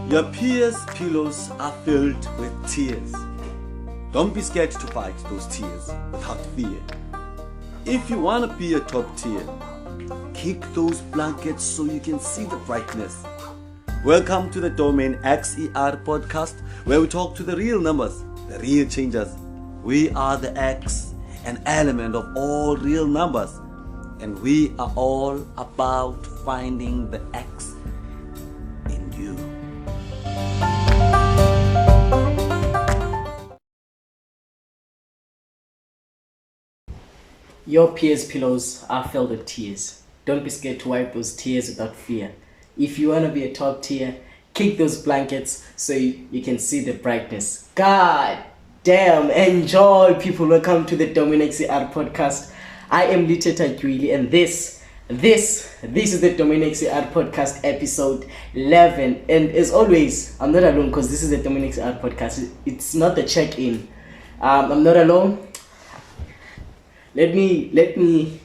Your peers' pillows are filled with tears. Don't be scared to fight those tears without fear. If you want to be a top tier, kick those blankets so you can see the brightness. Welcome to the Domain XER podcast, where we talk to the real numbers, the real changers. We are the X, an element of all real numbers, and we are all about finding the X in you. Your peers' pillows are filled with tears. Don't be scared to wipe those tears without fear. If you want to be a top tier, kick those blankets so you can see the brightness. God damn, enjoy people. Welcome to the Domain XER podcast. I am Liteta Gwili, and this is the Domain XER podcast episode 11. And as always, I'm not alone because this is the Domain XER podcast. It's not the check-in. I'm not alone. Let me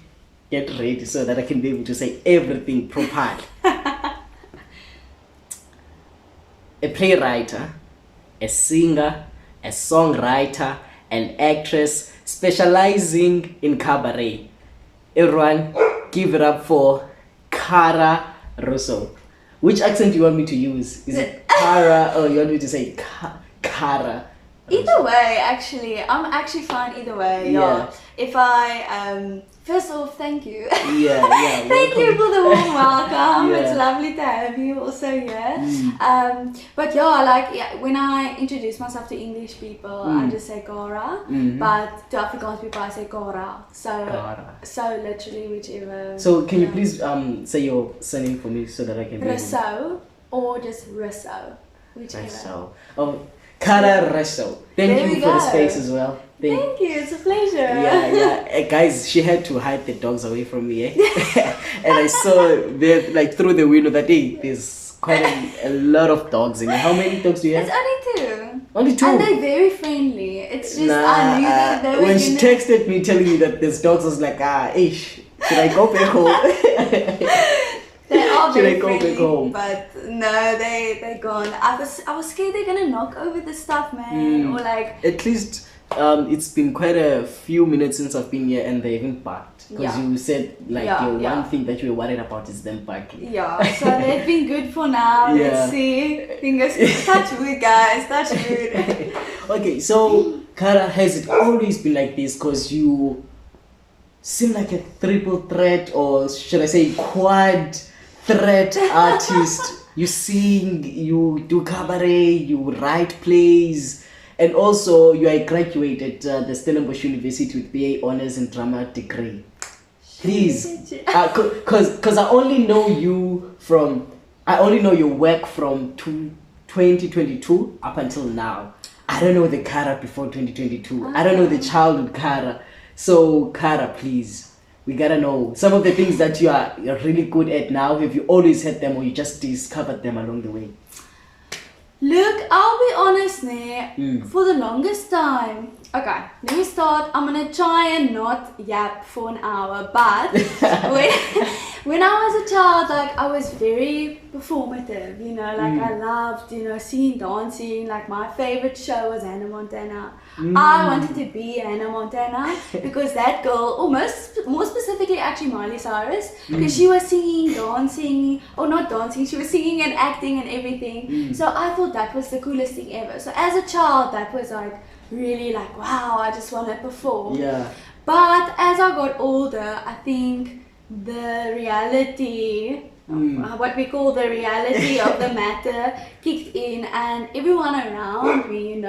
get ready so that I can be able to say everything properly. A playwright, a singer, a songwriter, an actress specializing in cabaret. Everyone, give it up for Cara Rossouw. Which accent do you want me to use? Is it Cara or you want me to say Cara? Either way, actually, I'm actually fine either way. Yeah. If I first off, thank you. Yeah. Thank you for the warm welcome. Yeah. It's lovely to have you also here. But when I introduce myself to English people, I just say Cara. But to Afrikaans people, I say Cara. So literally whichever. So can you please say your surname for me so that I can be Rossouw or just Rossouw, whichever. Rossouw. Oh, Cara Rossouw. Thank you for the space as well. Thank you, it's a pleasure. Yeah. Guys, she had to hide the dogs away from me, and I saw there, through the window that day, there's quite a lot of dogs in here. How many dogs do you have? It's only two. Only two? And they're very friendly. It's just, I knew that they were when she texted me telling me that there's dogs, I was like, ish, should I go back home? They are very Should I go friendly, back home? but no, they're gone. I was scared they're gonna knock over the stuff, man, or like. At least it's been quite a few minutes since I've been here, and they haven't barked. Because you said one thing that you were worried about is them barking. Yeah, so they've been good for now. Yeah. Let's see. Fingers touch wood, guys. Touch wood. Okay, so Cara, has it always been like this? Because you seem like a triple threat, or should I say quad threat artist. You sing, you do cabaret, you write plays, and also you are a graduate at the Stellenbosch University with BA Honours in Drama degree. Please, because I only know your work from 2022 up until now. I don't know the Cara before 2022. I don't know the childhood Cara. So Cara, please, we gotta know some of the things that you're really good at now. Have you always had them, or you just discovered them along the way? Look, I'll be honest, for the longest time. Okay, let me start. I'm gonna try and not yap for an hour, but when I was a child, I was very performative, I loved, singing, dancing. My favorite show was Hannah Montana. I wanted to be Hannah Montana because that girl, or more specifically actually Miley Cyrus, because she was singing, dancing, or not dancing, she was singing and acting and everything. So I thought that was the coolest thing ever. So as a child, that was really wow, I just want to perform. Yeah. But as I got older, I think the reality, what we call the reality of the matter, kicked in, and everyone around me,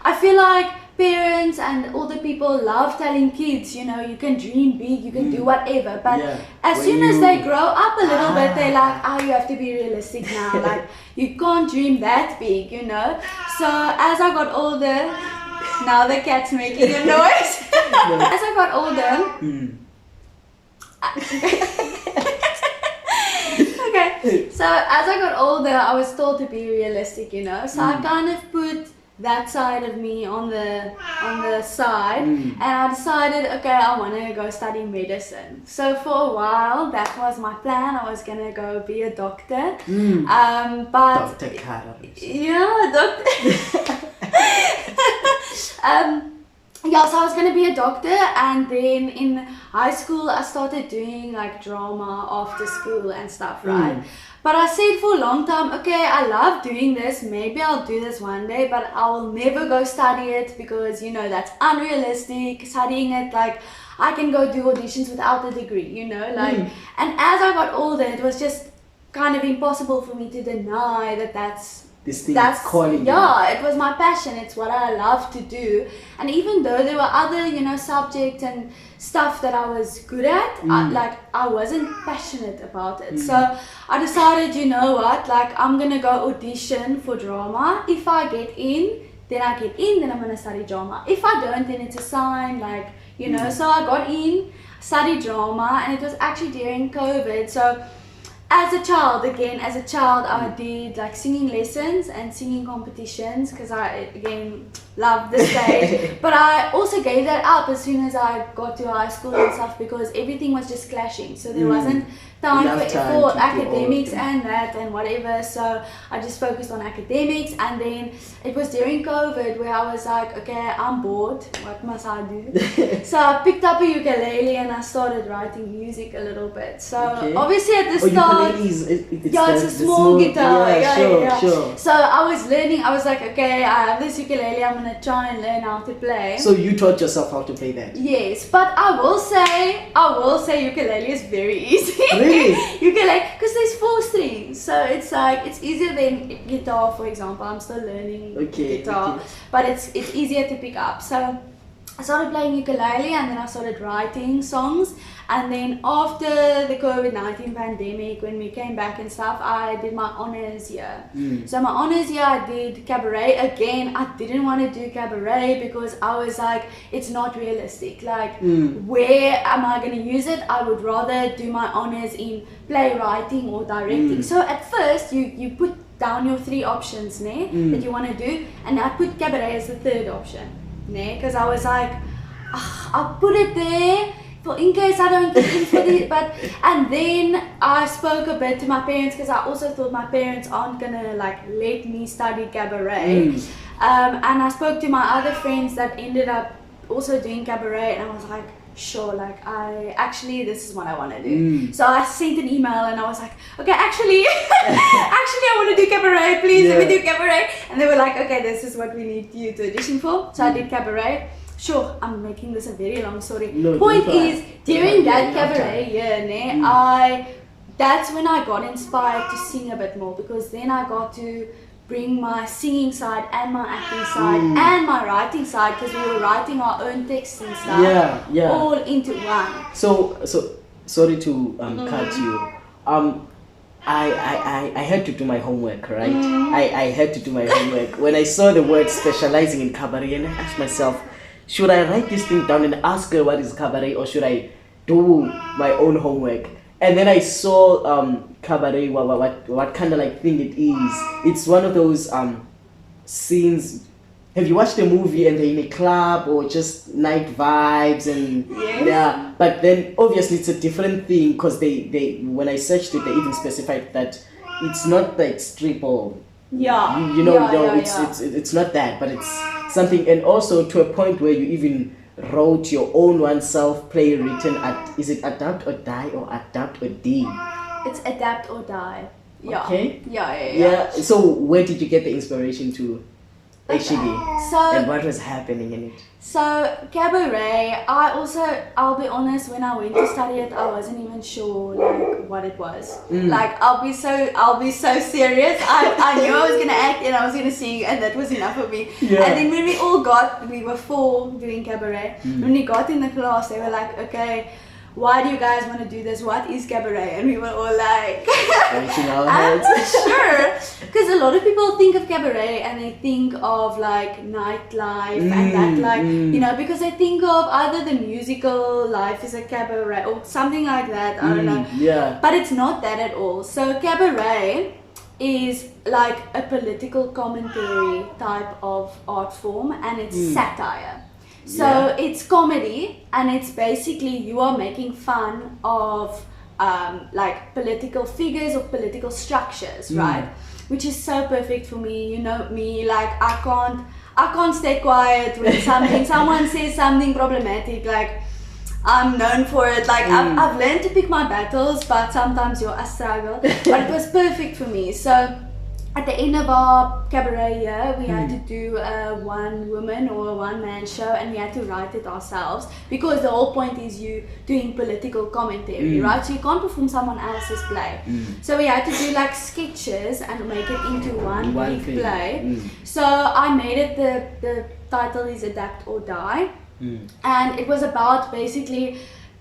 I feel like parents and older people love telling kids, you can dream big, you can do whatever. But as soon as they grow up a little bit, they're like, you have to be realistic now. You can't dream that big, So as I got older, now the cat's making a noise. As I got older, okay. So as I got older, I was told to be realistic, So I kind of put that side of me on the side, and I decided, okay, I want to go study medicine. So for a while, that was my plan. I was gonna go be a doctor. But Dr. Cara. yeah, doctor. Yeah, so I was gonna be a doctor, and then in high school I started doing like drama after school and stuff, right? But I said for a long time, okay, I love doing this, maybe I'll do this one day, but I will never go study it because, you know, that's unrealistic. Studying it, like, I can go do auditions without a degree, you know, like, and as I got older, it was just kind of impossible for me to deny that that's calling. Yeah, it was my passion. It's what I love to do. And even though there were other, you know, subjects and stuff that I was good at, I wasn't passionate about it. So I decided, you know what, like, I'm gonna go audition for drama. If I get in, then I get in, then I'm gonna study drama. If I don't, then it's a sign, like, you know. So I got in, studied drama, and it was actually during COVID. So as a child, I did like singing lessons and singing competitions because I, again, loved the stage. But I also gave that up as soon as I got to high school and stuff because everything was just clashing. So there wasn't time for academics and that and whatever. So I just focused on academics, and then it was during COVID where I was like, okay, I'm bored. What must I do? So I picked up a ukulele and I started writing music a little bit. So obviously at the start, it's a small guitar. Sure. So I was learning. I was like, okay, I have this ukulele. I'm gonna try and learn how to play. So you taught yourself how to play that? Yes, but I will say ukulele is very easy. Really? Ukulele, because there's 4 strings, so it's like it's easier than guitar, for example. I'm still learning guitar, but it's easier to pick up. So I started playing ukulele, and then I started writing songs. And then after the COVID-19 pandemic, when we came back and stuff, I did my honors year. So my honors year, I did cabaret. Again, I didn't want to do cabaret because I was like, it's not realistic. Like, where am I going to use it? I would rather do my honors in playwriting or directing. So at first, you put down your 3 options that you want to do, and I put cabaret as the 3rd option. Because I was like, I'll put it there in case I don't get in for it. And then I spoke a bit to my parents because I also thought my parents aren't gonna like let me study cabaret. And I spoke to my other friends that ended up also doing cabaret, and I was like, sure, like this is what I want to do. So I sent an email and I was like, okay, actually I want to do cabaret, please let me do cabaret. And they were like, okay, this is what we need you to audition for. So I did cabaret. Sure, I'm making this a very long story. Point is, during that cabaret year, that's when I got inspired to sing a bit more, because then I got to bring my singing side and my acting side and my writing side, because we were writing our own texts and stuff all into one. So sorry to cut you. I had to do my homework, right? I had to do my homework. When I saw the word specializing in cabaret, and I asked myself, should I write this thing down and ask her what is cabaret, or should I do my own homework? And then I saw cabaret, what kind of like thing it is. It's one of those scenes. Have you watched a movie and they're in a club or just night vibes and but then obviously it's a different thing, because they when I searched it, they even specified that it's not like strip or it's not that, but it's something. And also to a point where you even wrote your own oneself play written at, is it Adapt or Die or Adapt or D? It's Adapt or Die. Yeah. Okay. Yeah. So where did you get the inspiration to actually? So, and what was happening in it? So cabaret, I'll be honest, when I went to study it, I wasn't even sure like what it was. Like I'll be so serious. I knew I was gonna act and I was gonna sing, and that was enough for me. And then when we were 4 doing cabaret. When we got in the class, they were like, okay, why do you guys want to do this? What is cabaret? And we were all like, I'm not sure. Because a lot of people think of cabaret and they think of like nightlife and that, like, you know, because they think of either the musical Life is a Cabaret or something like that. I don't know. But it's not that at all. So cabaret is like a political commentary type of art form, and it's satire. So it's comedy, and it's basically you are making fun of like political figures or political structures, right? Which is so perfect for me. You know me, like I can't stay quiet when someone says something problematic. Like I'm known for it. Like I've learned to pick my battles, but sometimes I struggle. But it was perfect for me. So at the end of our cabaret year, we had to do a one woman or a one man show, and we had to write it ourselves, because the whole point is you doing political commentary, right? So you can't perform someone else's play. So we had to do like sketches and make it into one big play. So I made it, the title is Adapt or Die. And it was about basically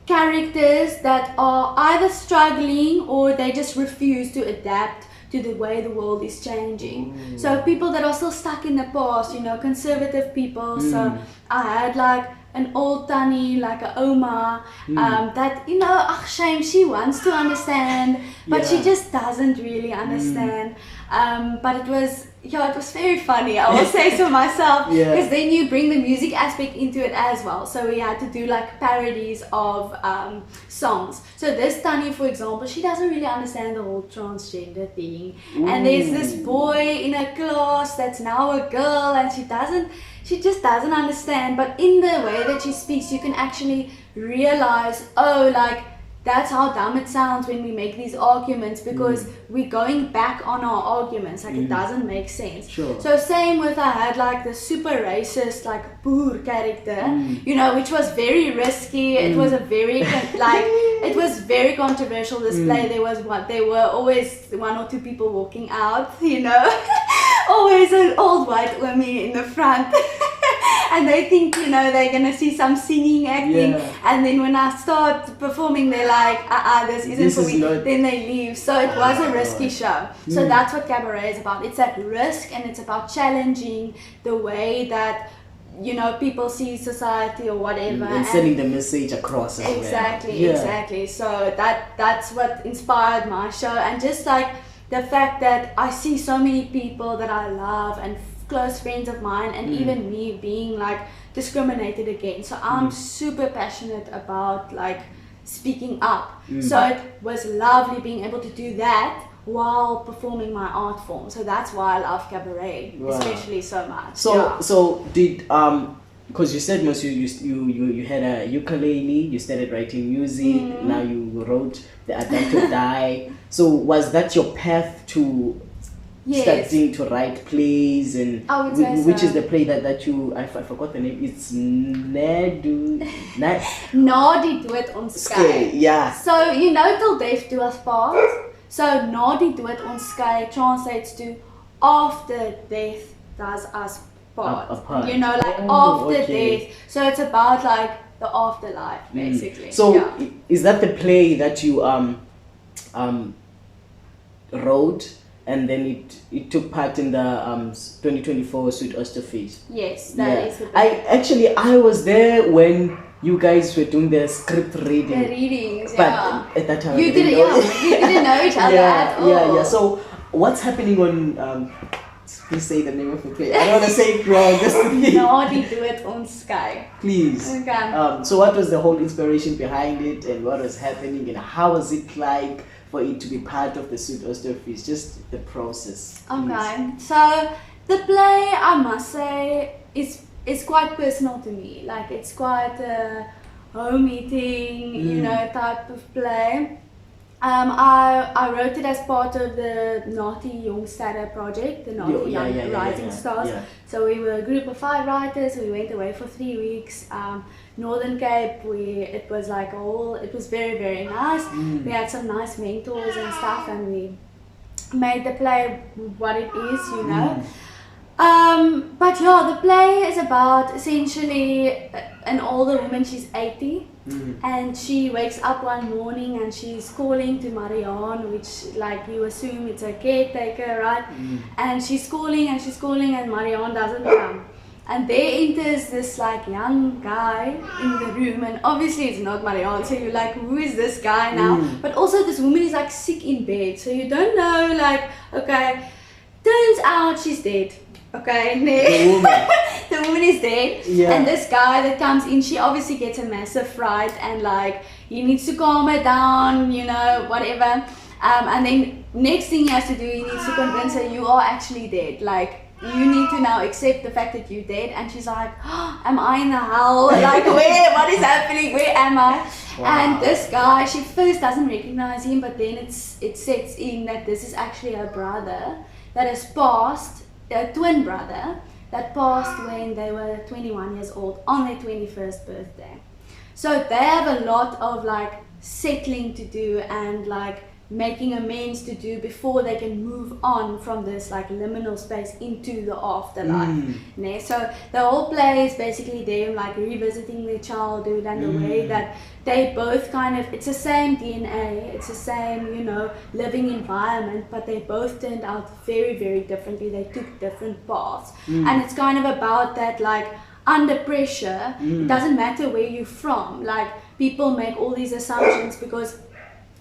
characters that are either struggling or they just refuse to adapt to the way the world is changing. So people that are still stuck in the past, you know, conservative people. So I had like an old Danie, like a Oma, that, you know, shame, she wants to understand, but she just doesn't really understand. But it was very funny, I will say so myself, because then you bring the music aspect into it as well. So we had to do like parodies of songs. So this Danie, for example, she doesn't really understand the whole transgender thing. And there's this boy in her class that's now a girl, and she just doesn't understand. But in the way that she speaks, you can actually realize, oh, like, that's how dumb it sounds when we make these arguments, because we're going back on our arguments, like it doesn't make sense. So same with, I had like the super racist like Boer character, you know, which was very risky. It was a very it was very controversial display. There were always one or two people walking out, you know, always an old white woman in the front. And they think, you know, they're gonna see some singing, acting, and then when I start performing, they're like, this isn't for me. Then they leave. So it was a risky show. So that's what cabaret is about. It's at risk, and it's about challenging the way that, you know, people see society or whatever, and sending the message across as well. Exactly. So that's what inspired my show, and just like the fact that I see so many people that I love and close friends of mine, and even me being like discriminated against. So I'm super passionate about like speaking up. So it was lovely being able to do that while performing my art form. So that's why I love cabaret, especially so much. So did because you said most you had a ukulele, you started writing music, now you wrote the Adapt or Die. So was that your path to starting to write plays? And which is the play that you, I forgot the name, it's Nadi Dood Ons Skei. So you know Till Death Do Us Part. So Nadi Dood Ons Skei translates to After Death Does Us Part. You know, like after death. So it's about like the afterlife, basically. So is that the play that you wrote, and then it took part in the 2024 Sweet Oyster Feast? Yes, that is the play. I was there when you guys were doing the script reading. The readings, but at that time you didn't know each other at all. So what's happening on please say the name of the play. I don't want to say it wrong. Just Nadi Dood Ons Skei. Please. Okay. So what was the whole inspiration behind it, and what was happening, and how was it like for it to be part of the Sweet Oyster Feast? Just the process. Okay. So the play, I must say, is quite personal to me. Like, it's quite a home eating, you know, type of play. I wrote it as part of the Naughty Jongsterre project, the Naughty Young Writing Stars. So we were a group of 5 writers. We went away for 3 weeks. Northern Cape, it was like it was very, very nice. We had some nice mentors and stuff, and we made the play what it is, you know. But yeah, the play is about essentially an older woman. She's 80, and she wakes up one morning and she's calling to Marianne, which, like, you assume it's a caretaker, right? And she's calling and Marianne doesn't come. And there enters this like young guy in the room, and obviously it's not Marianne, so you're like, who is this guy now? But also this woman is like sick in bed, so you don't know like Okay, turns out she's dead. Okay, The woman. the woman is dead, Yeah. and this guy that comes in, she obviously gets a massive fright, and like he needs to calm her down, you know, whatever. And then next thing he has to do, he needs to convince her you are actually dead. Like you need to now accept the fact that you're dead. And she's like, oh, am I in the hell? Like where? What is happening? Where am I? Wow. And this guy, she first doesn't recognize him, but then it sets in that this is actually her brother that has passed, a twin brother that passed when they were 21 years old on their 21st birthday. So they have a lot of like settling to do and like making amends to do before they can move on from this like liminal space into the afterlife. Ne? So the whole play is basically them like revisiting their childhood and the way that they both kind of, it's the same DNA, it's the same, you know, living environment, but they both turned out very, very differently. They took different paths. And it's kind of about that like under pressure, it doesn't matter where you're from. Like people make all these assumptions because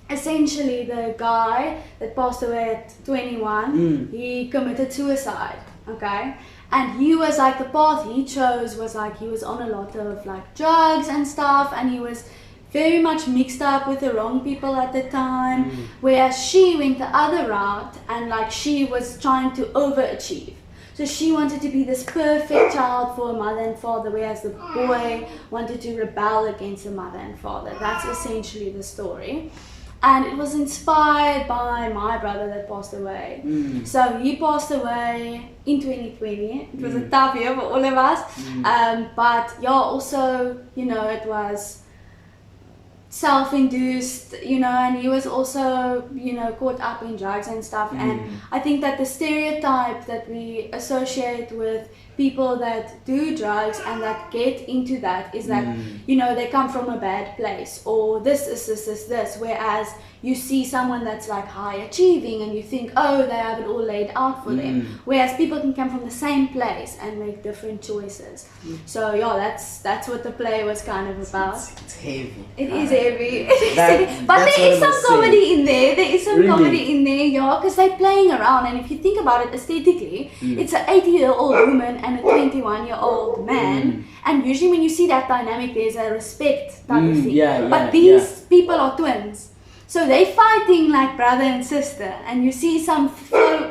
essentially the guy that passed away at 21, he committed suicide, okay? And he was like, the path he chose was like, he was on a lot of like drugs and stuff, and he was very much mixed up with the wrong people at the time, whereas she went the other route and like she was trying to overachieve. So she wanted to be this perfect child for a mother and father, whereas the boy wanted to rebel against the mother and father. That's essentially the story. And it was inspired by my brother that passed away. So he passed away in 2020. It was a tough year for all of us. But yeah, also, you know, it was self-induced, you know, and he was also, you know, caught up in drugs and stuff. And I think that the stereotype that we associate with people that do drugs and that get into that is that, you know, they come from a bad place, or this, whereas you see someone that's like high achieving and you think, oh, they have it all laid out for them, whereas people can come from the same place and make different choices. So yeah, that's what the play was kind of about. It's heavy. It is heavy. But there is some comedy in there. There is some comedy in there, yeah, because they're playing around. And if you think about it aesthetically, it's an 80-year-old woman and a 21-year-old man. And usually when you see that dynamic, there's a respect type of thing. But these people are twins. So they're fighting like brother and sister. And you see some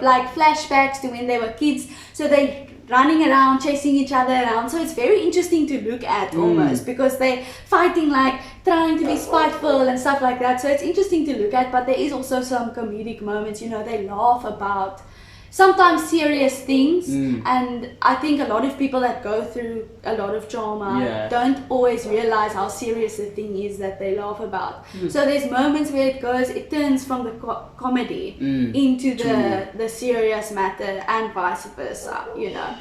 like flashbacks to when they were kids. So they running around, chasing each other around. So it's very interesting to look at almost, because they're fighting like trying to be spiteful and stuff like that. So it's interesting to look at, but there is also some comedic moments, you know, they laugh about sometimes serious things. And I think a lot of people that go through a lot of trauma don't always realize how serious the thing is that they laugh about. So there's moments where it turns from the comedy into the serious matter, and vice versa, you know.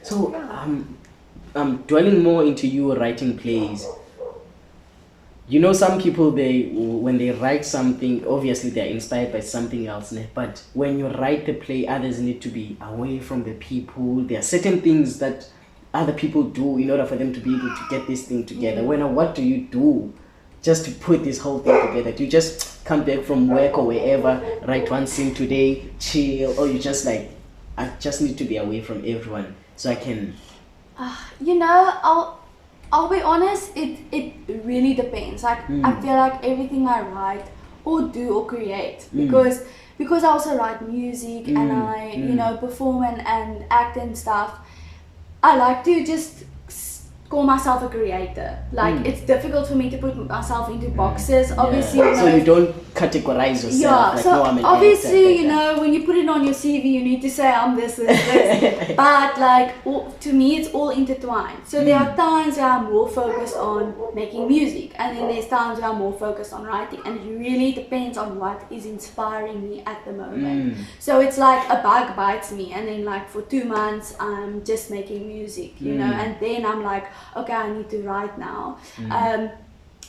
So dwelling more into you writing plays, you know, some people, when they write something, obviously they're inspired by something else, but when you write the play, others need to be away from the people. There are certain things that other people do in order for them to be able to get this thing together. What do you do just to put this whole thing together? Do you just come back from work or wherever, write one scene today, chill, or you just like, I just need to be away from everyone so I can... You know, I'll be honest, it really depends. Like I feel like everything I write or do or create, because I also write music and I you know, perform and act and stuff, I like to just call myself a creator. Like it's difficult for me to put myself into boxes, obviously. You know, so you don't categorize yourself. Yeah, like, so no, I'm an obviously, actor, you know, when you put it on your CV, you need to say I'm this. But like, to me, it's all intertwined. So there are times where I'm more focused on making music, and then there's times where I'm more focused on writing, and it really depends on what is inspiring me at the moment. So it's like a bug bites me, and then like for 2 months I'm just making music, you know, and then I'm like, okay, I need to write now.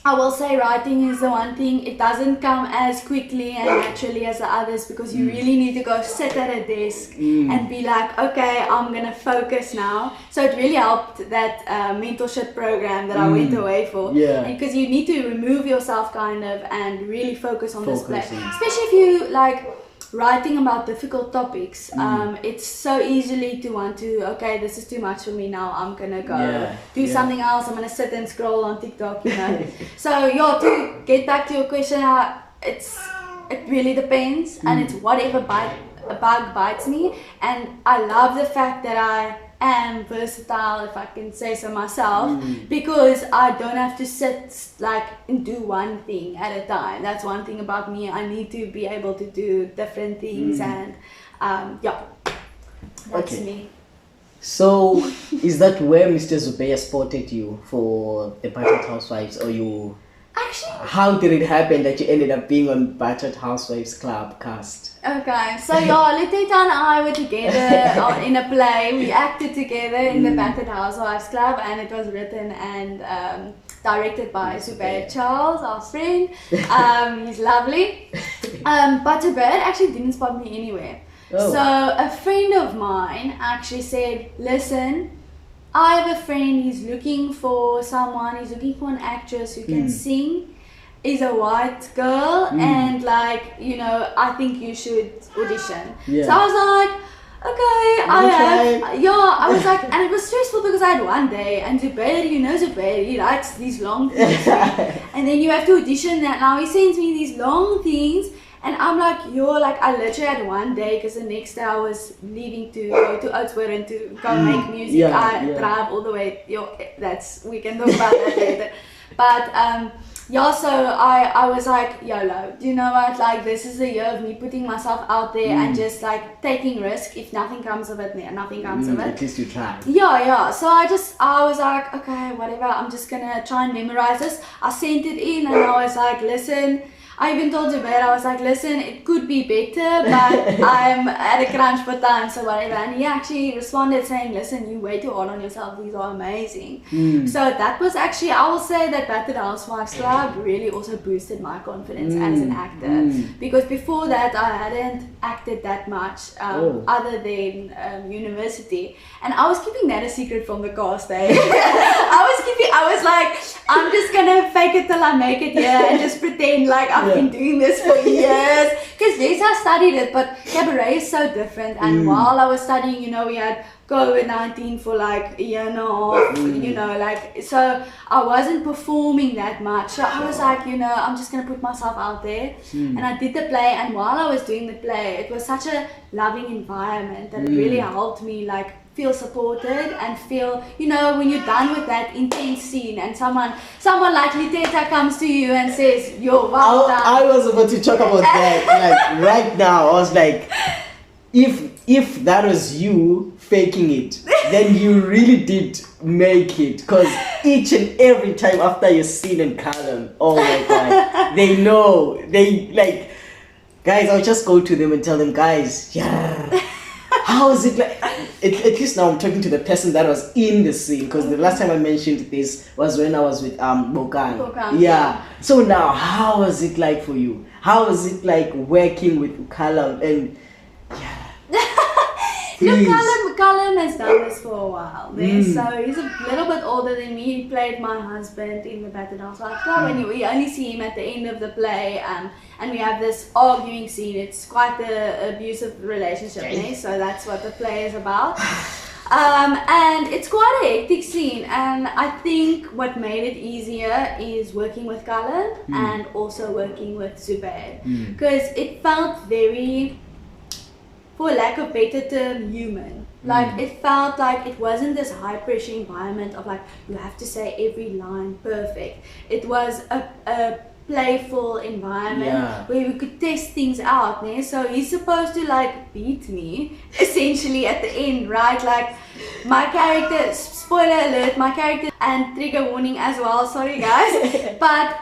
I will say writing is the one thing, it doesn't come as quickly and naturally as the others, because you really need to go sit at a desk and be like, okay, I'm gonna focus now. So it really helped that mentorship program that I went away for, because you need to remove yourself kind of and really focus on this play, especially if you like, writing about difficult topics, it's so easily to want to, okay, this is too much for me now, I'm gonna go do something else, I'm gonna sit and scroll on TikTok, you know. So yeah, to get back to your question, it really depends, and it's whatever bug bites me, and I love the fact that I am versatile, if I can say so myself, because I don't have to sit like and do one thing at a time. That's one thing about me. I need to be able to do different things, and that's me. So is that where Mr. Zubeya spotted you for the Battered Housewives, or you? Actually, how did it happen that you ended up being on Battered Housewives Club cast? Okay, so Letita and I were together in a play. We acted together in the Battered Housewives Club, and it was written and directed by Zubeya Charles, our friend. He's lovely. But Zubeya actually didn't spot me anywhere. Oh. So a friend of mine actually said, listen, I have a friend, he's looking for someone, he's looking for an actress who can sing, is a white girl, and like, you know, I think you should audition. Yeah. So I was like, okay, I was like, and it was stressful because I had one day, and Zubeya, you know Zubeya, he writes these long things, and then you have to audition that. Now he sends me these long things, and I'm like, I literally had one day, because the next day I was leaving to go to Oudtshoorn to go make music. I drive all the way, we can talk about that later. But so I was like, YOLO, do you know what, like, this is the year of me putting myself out there and just like taking risk. If nothing comes of it, nothing comes of it. At least you try. So I was like, okay, whatever, I'm just gonna try and memorize this. I sent it in, and I was like, listen, I even told Zubeya, I was like, listen, it could be better, but I'm at a crunch for time, so whatever. And he actually responded saying, listen, you way too hard on yourself, these are amazing. So that was actually, I will say that Battered Housewives Club really also boosted my confidence as an actor. Because before that, I hadn't acted that much, other than university. And I was keeping that a secret from the cast, eh? I was like, I'm just gonna fake it till I make it here and just pretend like I've been doing this for years. Because yes, I studied it, but cabaret is so different. And while I was studying, you know, we had COVID-19 for like a year and a half, you know, like, so I wasn't performing that much. So I was like, you know, I'm just gonna put myself out there. And I did the play, and while I was doing the play, it was such a loving environment that it really helped me like feel supported and feel, you know, when you're done with that intense scene and someone like Liteta comes to you and says, yo, well done. I was about to talk about that. Like right now, I was like, if that was you faking it, then you really did make it. Because each and every time after your scene in Callum, oh my god, they know, they like, guys, I'll just go to them and tell them, guys, how is it like? At least now I'm talking to the person that was in the scene, because the last time I mentioned this was when I was with Bokan. Yeah. So now, how was it like for you? How was it like working with Callum? And look, Callum has done this for a while. So he's a little bit older than me. He played my husband in the Battered Housewives Club, and we only see him at the end of the play. And we have this arguing scene. It's quite an abusive relationship, so that's what the play is about. And it's quite a hectic scene, and I think what made it easier is working with Callum and also working with Zubeya, because it felt very, for lack of better term, human. Like, it felt like it wasn't this high pressure environment of like, you have to say every line perfect. It was a playful environment where we could test things out, so he's supposed to like beat me essentially at the end, right? Like, my character, spoiler alert, my character, and trigger warning as well, sorry guys, but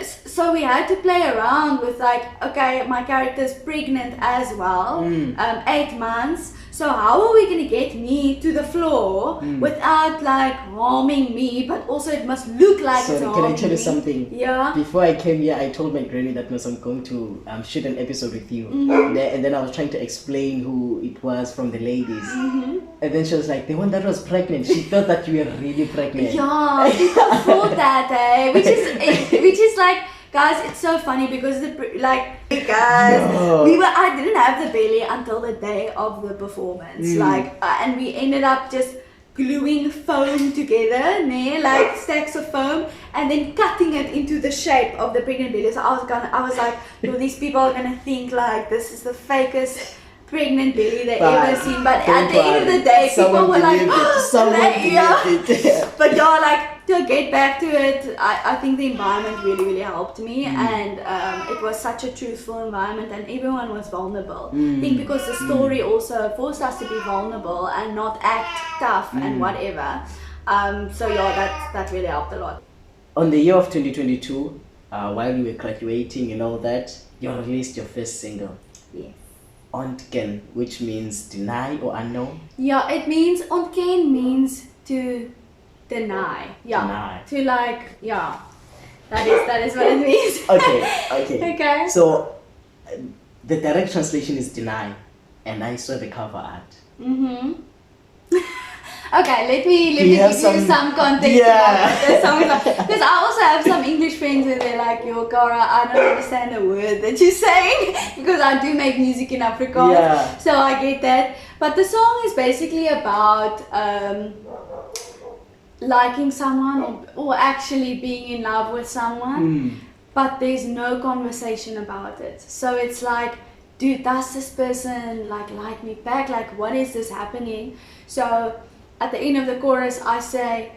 so we had to play around with like, okay, my character's pregnant as well, 8 months. So how are we going to get me to the floor without like harming me, but also it must look like it's harming me? Can I tell you something? Yeah. Before I came here, I told my granny that I'm going to shoot an episode with you. And then I was trying to explain who it was from the ladies. And then she was like, the one that was pregnant. She thought that you were really pregnant. Yeah, people thought that, which is like, Guys, it's so funny because hey guys, I didn't have the belly until the day of the performance, and we ended up just gluing foam together, like stacks of foam, and then cutting it into the shape of the pregnant belly. So I was like, yo, these people are gonna think like this is the fakest pregnant belly they ever seen. But at the end of the day, people were like, but y'all, like, to get back to it, I think the environment really, really helped me, and it was such a truthful environment, and everyone was vulnerable. I think because the story also forced us to be vulnerable and not act tough and whatever. So yeah, that really helped a lot. On the year of 2022, while you were graduating and all that, you released your first single. Yes. Ontken, which means deny or unknown. Yeah, it means ontken means to deny. Yeah. Deny. To like, yeah. That is what it means. Okay. Okay. So the direct translation is deny, and I saw the cover art. Okay, let me give you some context about what the song is like. Because I also have some English friends where they're like, yo, Cara, I don't understand a word that you're saying because I do make music in Afrikaans. Yeah. So I get that. But the song is basically about liking someone or actually being in love with someone, but there's no conversation about it. So it's like, dude, does this person like me back? Like, what is this happening? So at the end of the chorus, I say,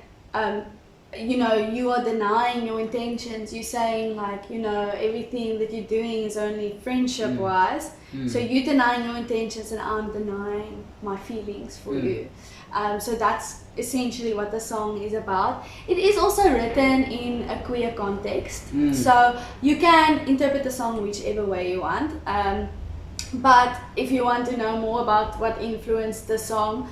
you are denying your intentions. You're saying like, everything that you're doing is only friendship-wise. So you're denying your intentions and I'm denying my feelings for you. So that's essentially what the song is about. It is also written in a queer context. So you can interpret the song whichever way you want. But if you want to know more about what influenced the song,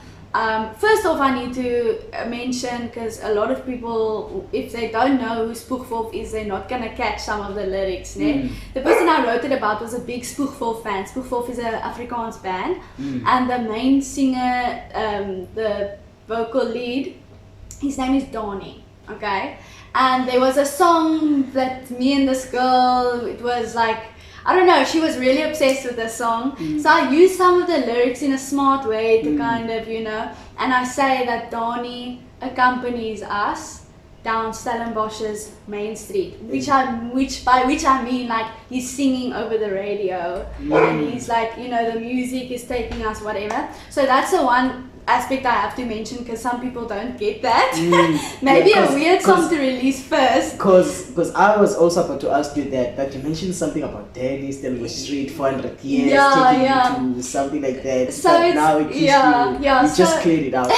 first off, I need to mention, because a lot of people, if they don't know who Spoegwolf is, they're not going to catch some of the lyrics. The person I wrote it about was a big Spoegwolf fan. Spoegwolf is an Afrikaans band, and the main singer, the vocal lead, his name is Danie, okay? And there was a song that me and this girl, it was like, I don't know, she was really obsessed with the song. So I used some of the lyrics in a smart way to kind of, and I say that Danie accompanies us down Stellenbosch's main street, by which I mean like he's singing over the radio and he's like, the music is taking us whatever. So that's the one aspect I have to mention because some people don't get that. Maybe a weird song to release first. Because I was also about to ask you that you mentioned something about Danie, Stellenbosch Street, 400 years, taking you to something like that. So but it's, now it you just cleared it out.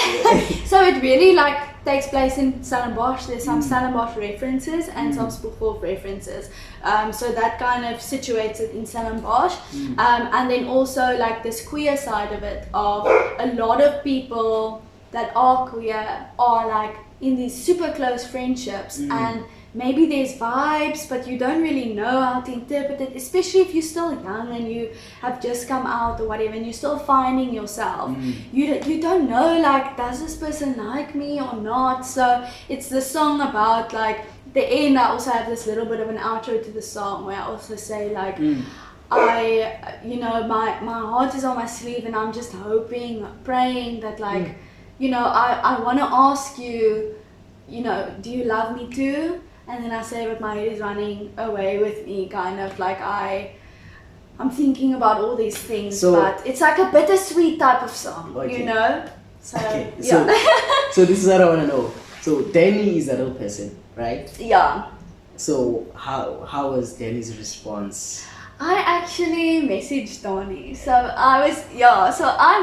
So it really takes place in Stellenbosch. There's some Stellenbosch references and some Spoegwolf references. So that kind of situates it in Stellenbosch. And then also like this queer side of it, of a lot of people that are queer are like in these super close friendships and maybe there's vibes, but you don't really know how to interpret it, especially if you're still young and you have just come out or whatever and you're still finding yourself. You don't know, like, does this person like me or not? So it's the song about, like, the end. I also have this little bit of an outro to the song where I also say, like, my heart is on my sleeve and I'm just hoping, praying that, like, I want to ask you, do you love me too? And then I say, but my head is running away with me, kind of like I'm thinking about all these things, but it's like a bittersweet type of song, So, okay. yeah. So this is what I want to know. So Danie is a real person, right? Yeah. So how was Danie's response? I actually messaged Danie. So I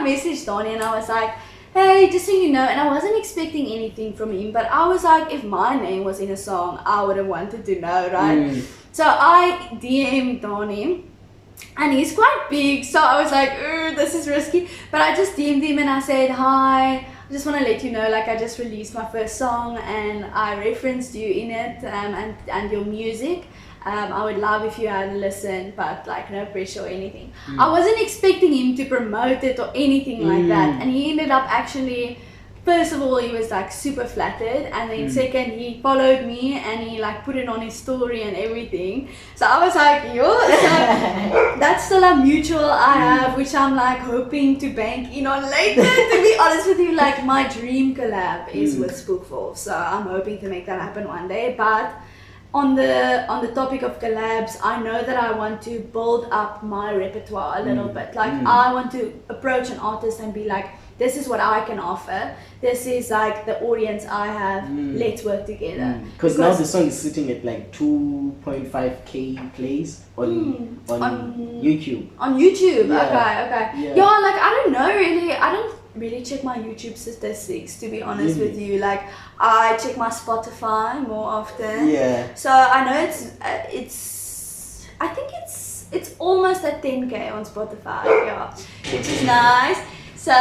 messaged Danie and I was like, hey, just so you know, and I wasn't expecting anything from him, but I was like, if my name was in a song, I would have wanted to know, right? So I DM'd Danie, and he's quite big, so I was like, this is risky, but I just DM'd him and I said, hi, I just want to let you know, like, I just released my first song and I referenced you in it and your music. I would love if you had a listen, but like no pressure or anything. I wasn't expecting him to promote it or anything like that, and he ended up actually first of all, he was like super flattered, and then second, he followed me and he like put it on his story and everything. So I was like, yo, so that's still a mutual I have, which I'm like hoping to bank in on later. To be honest with you, like my dream collab is with Spookful, so I'm hoping to make that happen one day. But on the topic of collabs, I know that I want to build up my repertoire a little bit. Like I want to approach an artist and be like, this is what I can offer. This is like the audience I have. Let's work together. Because now the song is sitting at like 2.5k plays on YouTube. On YouTube, Yeah. okay. Yeah, like I don't know really. I don't really check my YouTube statistics, to be honest with you. Like I check my Spotify more often. Yeah. So I know it's. I think it's almost at 10k on Spotify. Yeah, which is nice. So,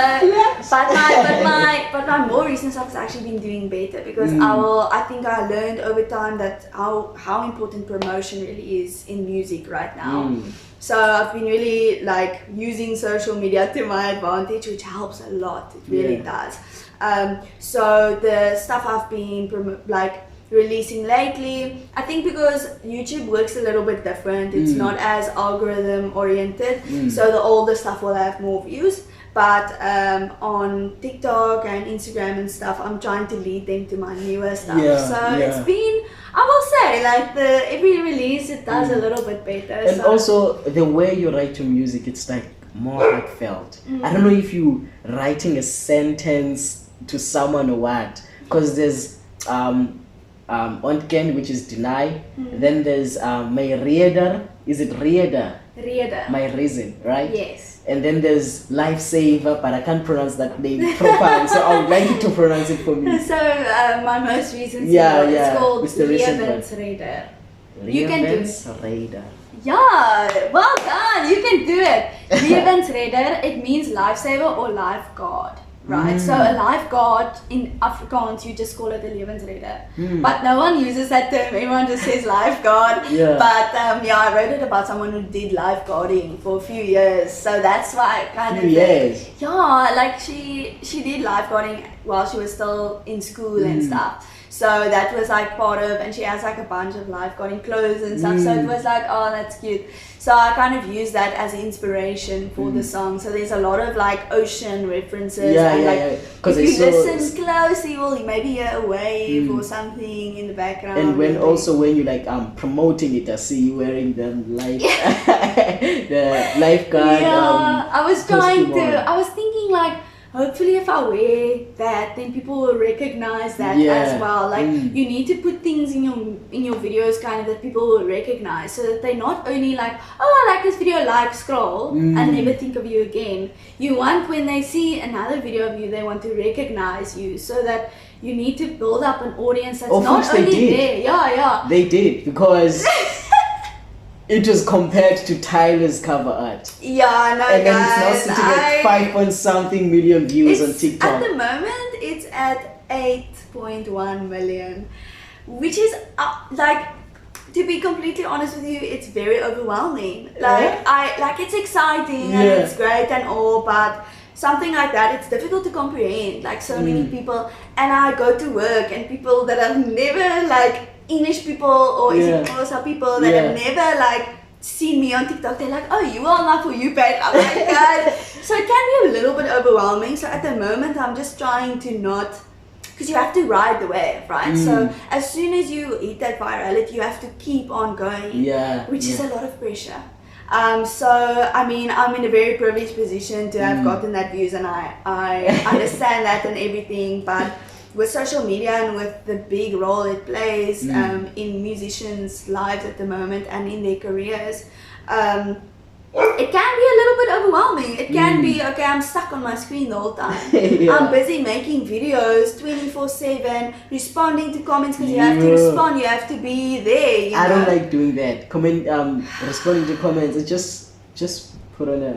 but my more recent stuff has actually been doing better because I think I learned over time that how important promotion really is in music right now. So I've been really like using social media to my advantage, which helps a lot. It really does. So the stuff I've been releasing lately, I think because YouTube works a little bit different. It's not as algorithm oriented. So the older stuff will have more views. But on TikTok and Instagram and stuff, I'm trying to lead them to my newer stuff. It's been, I will say, like every release it does a little bit better. And also the way you write your music, it's like more heartfelt. I don't know if you writing a sentence to someone or what, because there's Ontken, which is deny. Then there's my reader. Is it reader? Reader. My reason, right? Yes. And then there's Lifesaver, but I can't pronounce that name proper, so I would like you to pronounce it for me. So my most recent single, it's called Levensredder. You can do it. Radar. Yeah, well done. You can do it. Levensredder, it means lifesaver or lifeguard. Right, so a lifeguard in Afrikaans, you just call it a levensredder. But no one uses that term, everyone just says lifeguard. But I wrote it about someone who did lifeguarding for a few years, so that's why I kind of years. Yeah, like she did lifeguarding while she was still in school and stuff. So that was like part of, and she has like a bunch of lifeguarding clothes and stuff. So it was like, oh, that's cute. So I kind of used that as inspiration for the song. So there's a lot of like ocean references. If you listen closely, you will maybe hear a wave or something in the background. And when you like promoting it, I see you wearing them like the lifeguard. Yeah, I was thinking like, hopefully if I wear that, then people will recognize that as well. Like you need to put things in your videos kind of that people will recognize, so that they not only like, oh, I like this video, like scroll and never think of you again. You want, when they see another video of you, they want to recognize you, so that you need to build up an audience that's not only there. Yeah. They did, because it was compared to Tyler's cover art. Yeah, no, and then guys, it's now sitting at 5 point something million views on TikTok. At the moment, it's at 8.1 million, which is like, to be completely honest with you, it's very overwhelming. Like it's exciting and it's great and all, but something like that, it's difficult to comprehend. Like so many people, and I go to work and people that have never like English people or Xhosa people that have never like seen me on TikTok, they're like, oh, you are not for you page. I'm like, God. So it can be a little bit overwhelming. So at the moment, I'm just trying to not, because you have to ride the wave, right? So as soon as you hit that virality, you have to keep on going, which is a lot of pressure. So I mean, I'm in a very privileged position to have gotten that views, and I understand that and everything, but with social media and with the big role it plays in musicians' lives at the moment and in their careers, it can be a little bit overwhelming. It can be, okay, I'm stuck on my screen the whole time. I'm busy making videos 24/7, responding to comments, because you have to respond, you have to be there. You know? I don't like doing that. Responding to comments, it's just put on a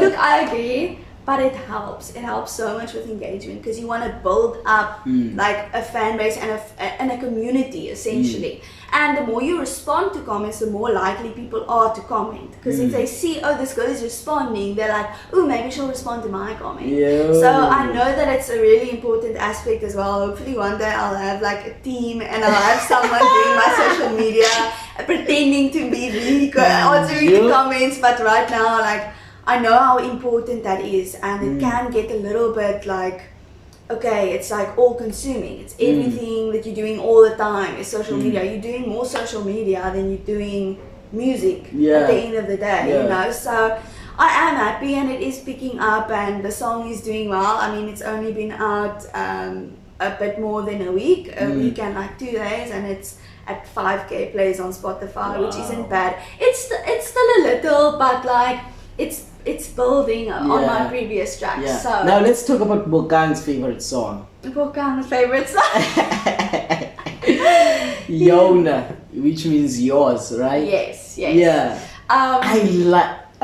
Look, I agree. but it helps. It helps so much with engagement because you want to build up like a fan base and a community essentially. And the more you respond to comments, the more likely people are to comment. Because if they see, oh, this girl is responding, they're like, oh, maybe she'll respond to my comment. So I know that it's a really important aspect as well. Hopefully one day I'll have like a team and I'll have someone doing my social media, pretending to be me, answering the comments. But right now, like, I know how important that is, and it can get a little bit like, okay, it's like all consuming. It's everything that you're doing all the time is social media. You're doing more social media than you're doing music at the end of the day, you know. So I am happy, and it is picking up, and the song is doing well. I mean, it's only been out a bit more than a week and like 2 days, and it's at 5k plays on Spotify, which isn't bad. It's still a little, but like it's building on my previous tracks. So now let's talk about Bokang's favorite song. Bokang's favorite song. Yona, which means yours, right? Yes. Yeah. I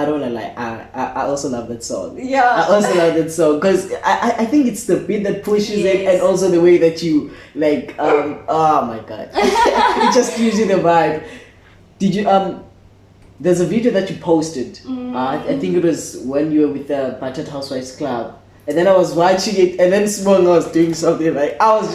don't wanna lie. I also love that song. Yeah. I also love that song because I think it's the beat that pushes it, and also the way that you like. Oh my god, it just gives you the vibe. Did you There's a video that you posted. I think it was when you were with the Battered Housewives Club, and then I was watching it, and then Smong was doing something like I was.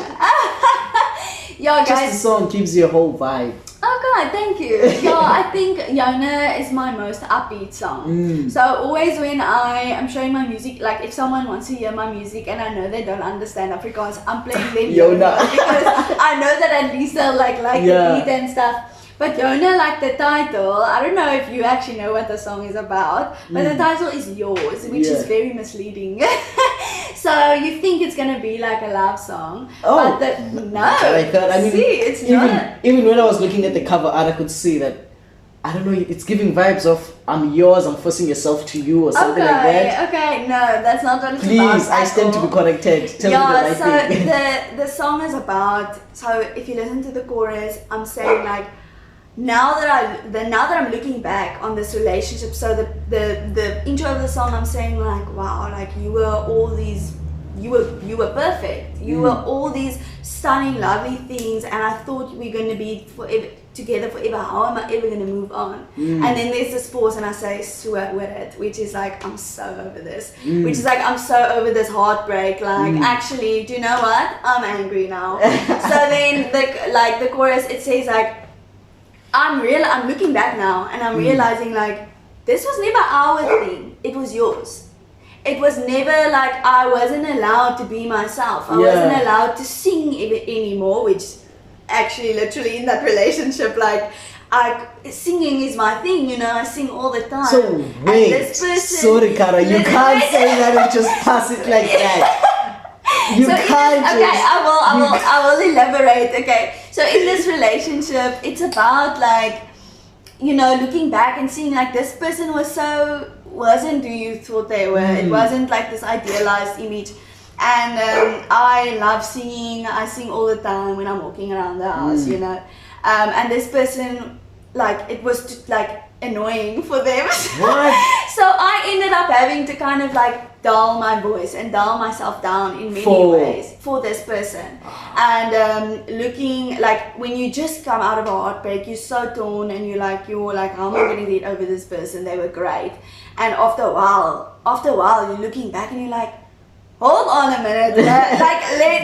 Yeah, guys. Just the song gives you a whole vibe. Oh god, thank you. Yeah, I think Yona is my most upbeat song. So always when I am showing my music, like if someone wants to hear my music and I know they don't understand Afrikaans, I'm playing them Yona because I know that at least they'll like the beat and stuff. But Yona, like the title, I don't know if you actually know what the song is about, but the title is yours, which is very misleading. So you think it's gonna be like a love song, but no. I mean, it's not. Even when I was looking at the cover art, I could see that. I don't know. It's giving vibes of "I'm yours, I'm forcing yourself to you" or something like that. Okay, no, that's not what it's about. Please, I stand to be corrected. Tell me the right thing. the song is about. So if you listen to the chorus, I'm saying like. Now that I'm looking back on this relationship, so the intro of the song, I'm saying like, wow, like you were perfect. You were all these stunning, lovely things, and I thought we're going to be together forever. How am I ever going to move on? And then there's this pause, and I say, "Swear with it," which is like, I'm so over this. Which is like, I'm so over this heartbreak. Like, actually, do you know what? I'm angry now. So then the chorus, it says like. I'm looking back now and I'm realizing like this was never our thing, it was yours. It was never like I wasn't allowed to be myself. I wasn't allowed to sing anymore, which actually literally in that relationship like singing is my thing, you know, I sing all the time. So wait, this person, sorry Cara, you can't say that and just pass it like that. You can't. I will elaborate. Okay, so in this relationship, it's about like, you know, looking back and seeing like this person wasn't who you thought they were. It wasn't like this idealized image. And I love singing. I sing all the time when I'm walking around the house, you know. And this person, like, it was like annoying for them. What? So I ended up having to kind of like dull my voice and dull myself down in many ways for this person. And looking like when you just come out of a heartbreak, you're so torn and you're like how am I going to get over this person? They were great. And after a while you're looking back and you're like, hold on a minute,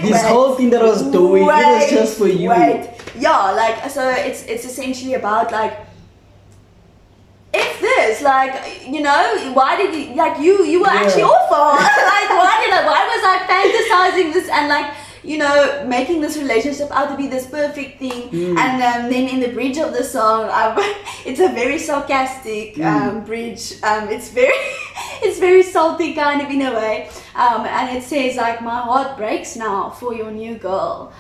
this whole thing that I was doing, it was just for you. Yeah, like, so it's essentially about like, if this, like, you know, why did you, like, you were actually awful. Like, why was I fantasizing this and like, you know, making this relationship out to be this perfect thing. And then in the bridge of the song, it's a very sarcastic bridge. It's very salty kind of in a way. And it says like, my heart breaks now for your new girl.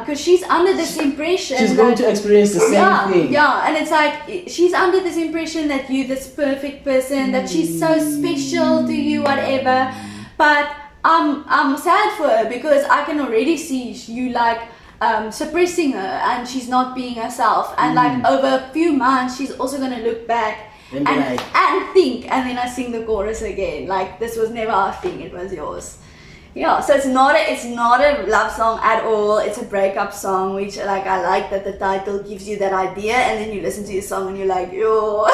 Because she's under this impression she's going to experience the same thing. Yeah, and it's like she's under this impression that you're this perfect person, that she's so special to you, whatever. But I'm sad for her because I can already see you like suppressing her and she's not being herself. And like over a few months, she's also gonna look back Then be like, and think, and then I sing the chorus again. Like, this was never our thing, it was yours. Yeah, so it's not a love song at all. It's a breakup song, which like I like that the title gives you that idea, and then you listen to your song and you're like, yo.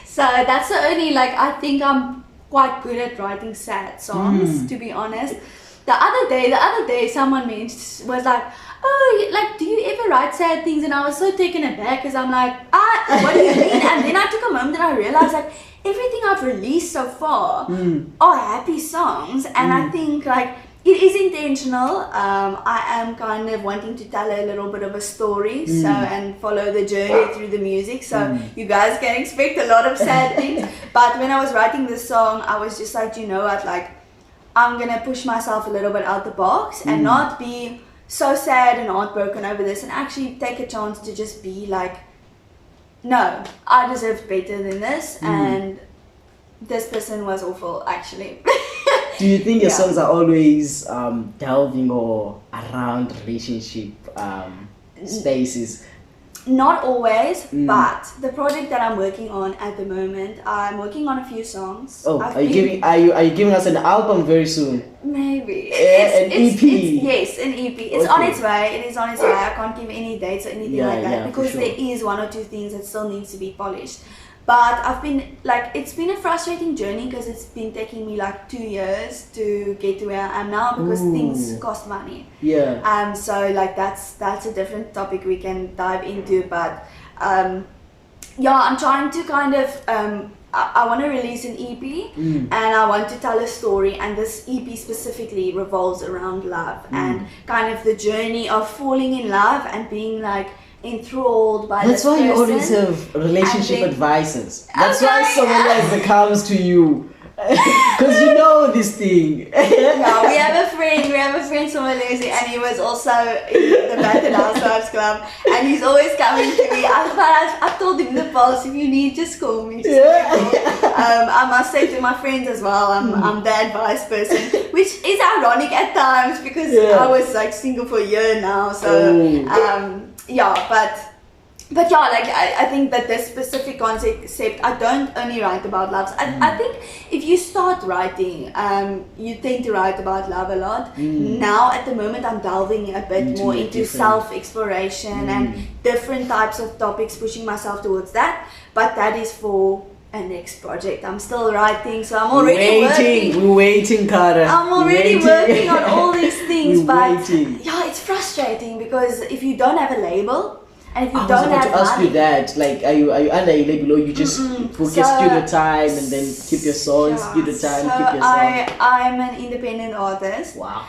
So that's the only, like, I think I'm quite good at writing sad songs, to be honest. The other day someone was like, oh, like, do you ever write sad things? And I was so taken aback because I'm like, what do you mean? And then I took a moment and I realized, like, everything I've released so far are happy songs, and I think like it is intentional. I am kind of wanting to tell a little bit of a story, so and follow the journey through the music. So you guys can expect a lot of sad things. But when I was writing this song, I was just like, you know what, like I'm gonna push myself a little bit out the box and not be so sad and heartbroken over this, and actually take a chance to just be like, no, I deserved better than this, and this person was awful, actually. do you think your songs are always delving or around relationship spaces? Not always, but the project that I'm working on at the moment, I'm working on a few songs. Oh, are you giving us an album very soon? Maybe. An EP? Yes, an EP. It's on its way. It is on its way. I can't give any dates or anything like that because there is one or two things that still needs to be polished. But I've been like, it's been a frustrating journey because it's been taking me like 2 years to get to where I am now because things cost money. Yeah. So like that's a different topic we can dive into. But yeah, I'm trying to kind of I want to release an EP and I want to tell a story, and this EP specifically revolves around love and kind of the journey of falling in love and being like enthralled by That's this why person. you always have relationship advisors. That's why Okay, someone else comes to you. Because you know this thing. Yeah, we have a friend Somalese, and he was also in the Battered Housewives club, and he's always coming to me. I've told him in the past, if you need, just call me. I must say to my friends as well, I'm the advice person, which is ironic at times because I was like single for a year now, so but yeah, like I think that this specific concept, I don't only write about loves. I think if you start writing, you tend to write about love a lot. Now at the moment I'm delving a bit more into self-exploration and different types of topics, pushing myself towards that. But that is for a next project. I'm still writing, so I'm already working. We're waiting, Cara. I'm already working on all these things, but waiting. yeah, it's frustrating because if you don't have a label, and if you I was don't about have to ask money, you that. Like, are you under a label, or you just book your studio time and then keep your songs, studio time, keep your songs? I'm an independent artist. Wow.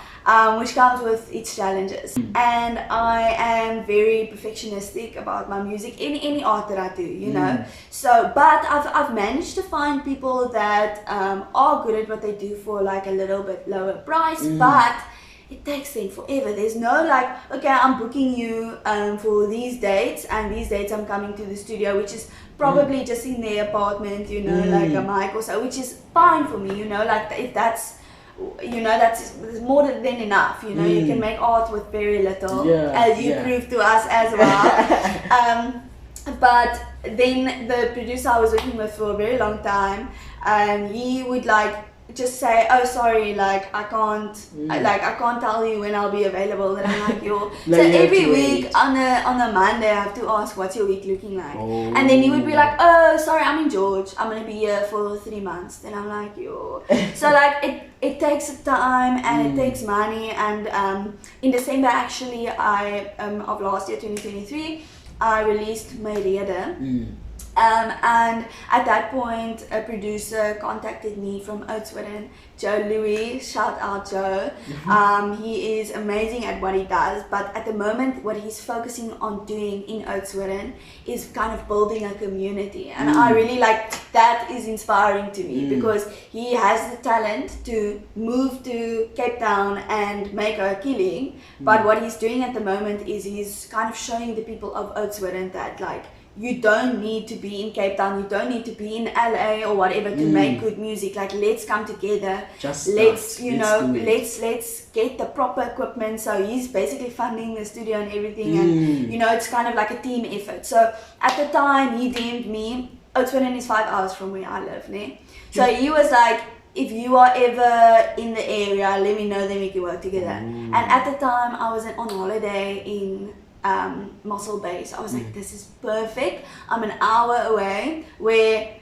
Which comes with its challenges, and I am very perfectionistic about my music, any art that I do, you know. So, but I've managed to find people that are good at what they do for like a little bit lower price, but it takes them forever. There's no like, okay, I'm booking you for these dates, and these dates I'm coming to the studio, which is probably just in their apartment, you know, like a mic or so, which is fine for me, you know, like if that's, you know, that's more than enough, you know. You can make art with very little, as you proved to us as well. But then the producer I was working with for a very long time, he would like just say, oh sorry, like I can't I can't tell you when I'll be available. Then I'm like, yo. So every week on a Monday I have to ask, what's your week looking like? And then he would be like, oh sorry, I'm in George, I'm gonna be here for 3 months. Then I'm like, yo. So like it takes time and it takes money, and in December actually of last year 2023 I released My Rede. And at that point, a producer contacted me from Oudtshoorn, Joe Louis, shout out Joe. He is amazing at what he does, but at the moment what he's focusing on doing in Oudtshoorn is kind of building a community, and I really like that. Is inspiring to me because he has the talent to move to Cape Town and make a killing, but what he's doing at the moment is he's kind of showing the people of Oudtshoorn that like, you don't need to be in Cape Town, you don't need to be in LA or whatever to make good music. Like, let's come together. Let's get the proper equipment. So he's basically funding the studio and everything, and you know, it's kind of like a team effort. So at the time he DM'd me Oudtshoorn is 5 hours from where I live, ne? So he was like, if you are ever in the area, let me know, then we can work together. And at the time, I was on holiday in Mossel Bay, so I was like, this is perfect. I'm an hour away, where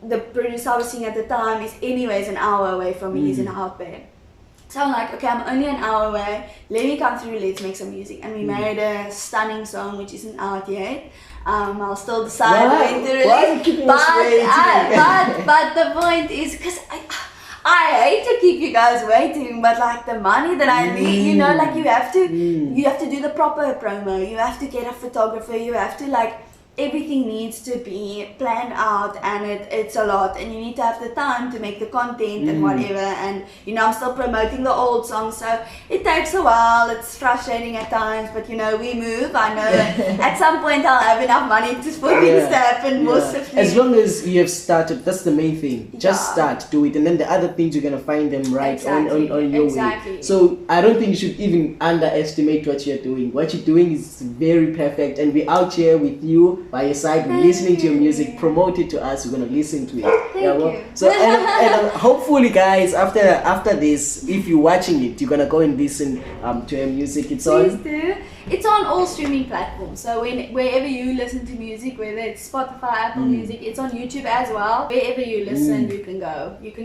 the producer I was seeing at the time is anyways an hour away from me. He's in Hout Bay. So I'm like, okay, I'm only an hour away. Let me come through, let's make some music. And we made a stunning song which isn't out yet. I'll still decide when to release. But the point is, because I hate to keep you guys waiting, but like the money that I need, you know, like you have to do the proper promo. You have to get a photographer. You have to like. Everything needs to be planned out, and it's a lot, and you need to have the time to make the content and whatever. And you know, I'm still promoting the old songs, so it takes a while. It's frustrating at times, but you know, we move. I know at some point I'll have enough money to for things to happen more swiftly. As long as you have started, that's the main thing. Just start, do it, and then the other things you're gonna find them right on your way. So I don't think you should even underestimate what you're doing. What you're doing is very perfect, and we're out here with you by your side, we're listening to your music, promote it to us, we're gonna listen to it. Thank you. So and hopefully guys, after this, if you're watching it, you're gonna go and listen to her music. Please do. It's on all streaming platforms, so wherever you listen to music, whether it's Spotify, Apple Music, it's on YouTube as well. Wherever you listen, you can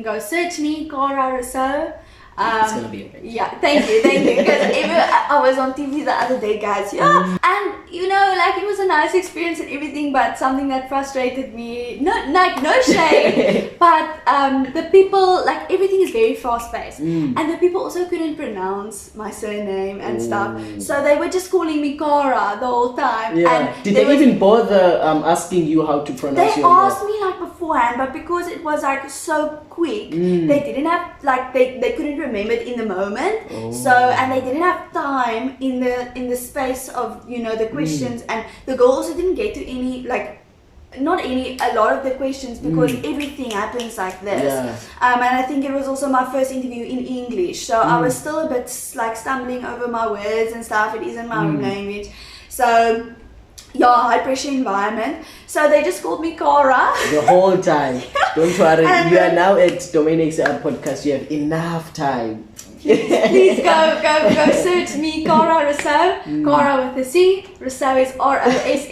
go search me, Cara Rossouw. It's gonna be amazing. Yeah, thank you. Because I was on TV the other day, guys. Yeah, and you know, like it was a nice experience and everything, but something that frustrated me. No shame, but the people, like everything is very fast paced, and the people also couldn't pronounce my surname and stuff, so they were just calling me Cara the whole time. Yeah. And did they even bother asking you how to pronounce your name? They asked me like beforehand, but because it was like so quick, they didn't have like they couldn't remember it in the moment. So and they didn't have time in the space of, you know, the questions, and the girl also didn't get to any like a lot of the questions because everything happens like this. And I think it was also my first interview in English, so I was still a bit like stumbling over my words and stuff. It isn't my own language, so yeah, high pressure environment. So they just called me Cara the whole time. Don't worry, you are now at Domain XR Podcast. You have enough time. Please go search me, Cara Rossouw. Cara with a C. Rossouw is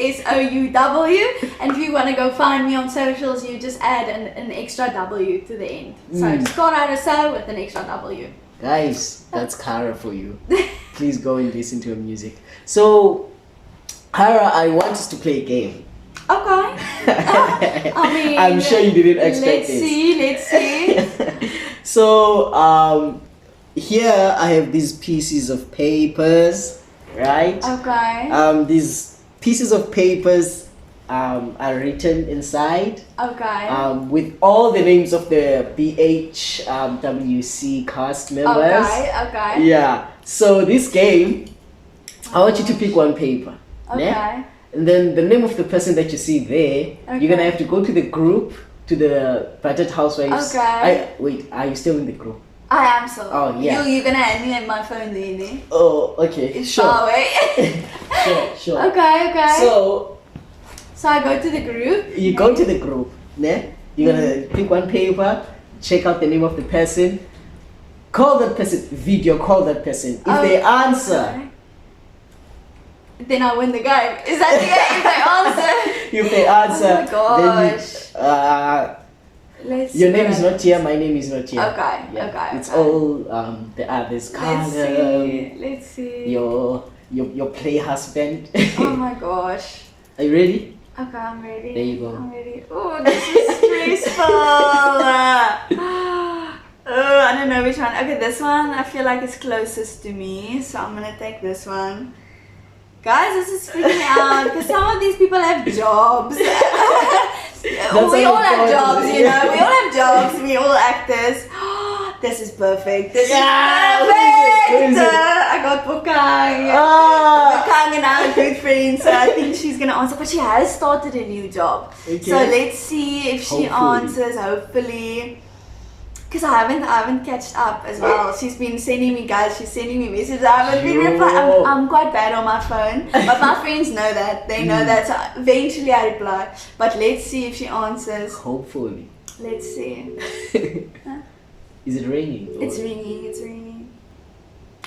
Rossouw. And if you want to go find me on socials, you just add an extra W to the end. So it's Cara Rossouw with an extra W. Guys, that's Cara for you. Please go and listen to her music. So, Cara, I want us to play a game. Okay. I mean, I'm sure you didn't expect this. Let's see. So, here I have these pieces of papers, right? Okay. These pieces of papers are written inside. Okay. With all the names of the BHWC cast members. Okay. Yeah. So this game, I want you to pick one paper. Okay. Yeah? And then the name of the person that you see there, you're gonna have to go to the group, to the Battered Housewives. Okay. Wait, are you still in the group? I am so. Oh yeah. You're gonna hand me my phone there. Oh, okay. It's sure. far away. Sure. Okay. So I go to the group. you go to the group, né? You're gonna pick one paper, check out the name of the person, call that person, video call that person. If they answer, then I win the game. Is that the game? If they answer. If they answer, oh my gosh. Then your name is not here, my name is not here. Okay. It's all the others. Let's see. Your play husband. Oh my gosh. Are you ready? Okay, I'm ready. There you go. I'm ready. Oh, this is stressful. I don't know which one. Okay, this one I feel like is closest to me, so I'm gonna take this one. Guys, this is freaking me out because some of these people have jobs. We all have jobs, you know. We all have jobs. We all actors. This is perfect. This is perfect. I got Bokang. Bokang and I are good friends, so I think she's gonna answer. But she has started a new job, so let's see if she answers. Hopefully. Because I haven't catched up as well. She's been sending me messages. I haven't been replying. I'm quite bad on my phone, but my friends know that. They know that. So eventually I reply. But let's see if she answers. Hopefully. Let's see. Is it ringing? It's ringing.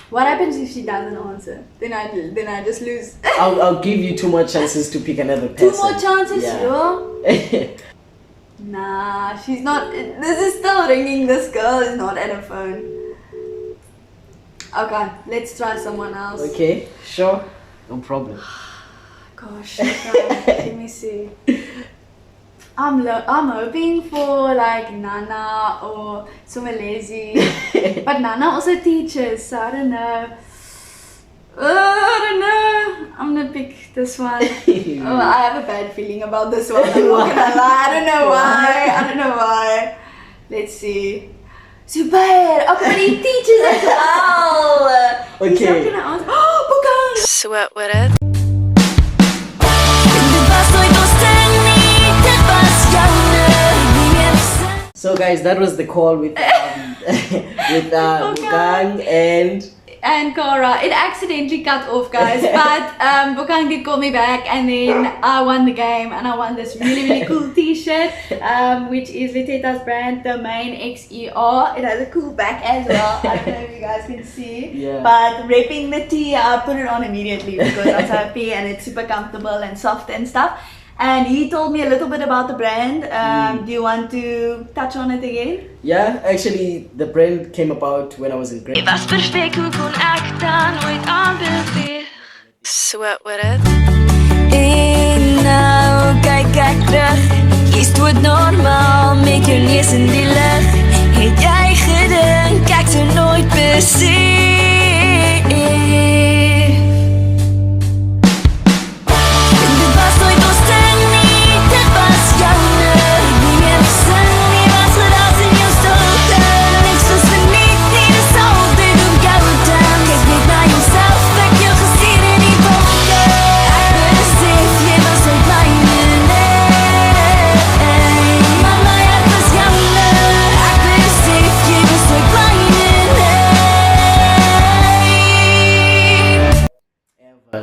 What happens if she doesn't answer? Then I just lose. I'll give you 2 more chances to pick another person. 2 more chances, sure? Nah, she's not. This is still ringing. This girl is not at her phone. Okay, let's try someone else. Okay, sure. No problem. Gosh, okay, let me see. I'm hoping for like Nana or Sumalezi. But Nana also teaches, so I don't know. I don't know. I'm gonna pick this one. Oh, I have a bad feeling about this one. I'm not gonna lie. I don't know why. Let's see. Zubair. Okay, but he teaches as well. Okay. He's not gonna answer. Oh, Bukan. Sweat with it. So guys, that was the call with Bukan and Cara. It accidentally cut off, guys, but Bukang did call me back, and then I won the game, and I won this really cool t-shirt, which is Leteta's brand, the main XER. It has a cool back as well. I don't know if you guys can see, but repping the tee, I put it on immediately because I'm so happy, and it's super comfortable and soft and stuff. And he told me a little bit about the brand. Do you want to touch on it again? Yeah, actually the brand came about when I was in grade. Sweat with it. En nou kyk ek terug. Jy stoot normaal met jou neus in die lug. Het jy gedink ek sou nooit besef?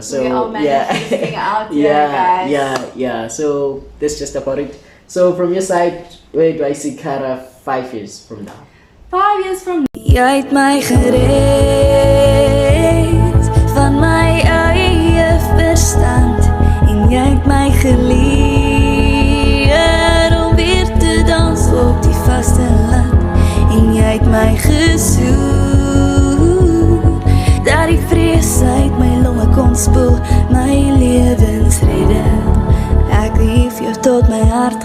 So we are manifesting out here, guys. Yeah. So that's just about it. So from your side, where do I see Cara 5 years from now? 5 years from now. Jy het my gered van my eie verstand en jy het my geleer om weer te dans op die vaste land en jy het my gesoen dat die vrees uit my longe kon spoel my lewensrede ek lief jou tot my hart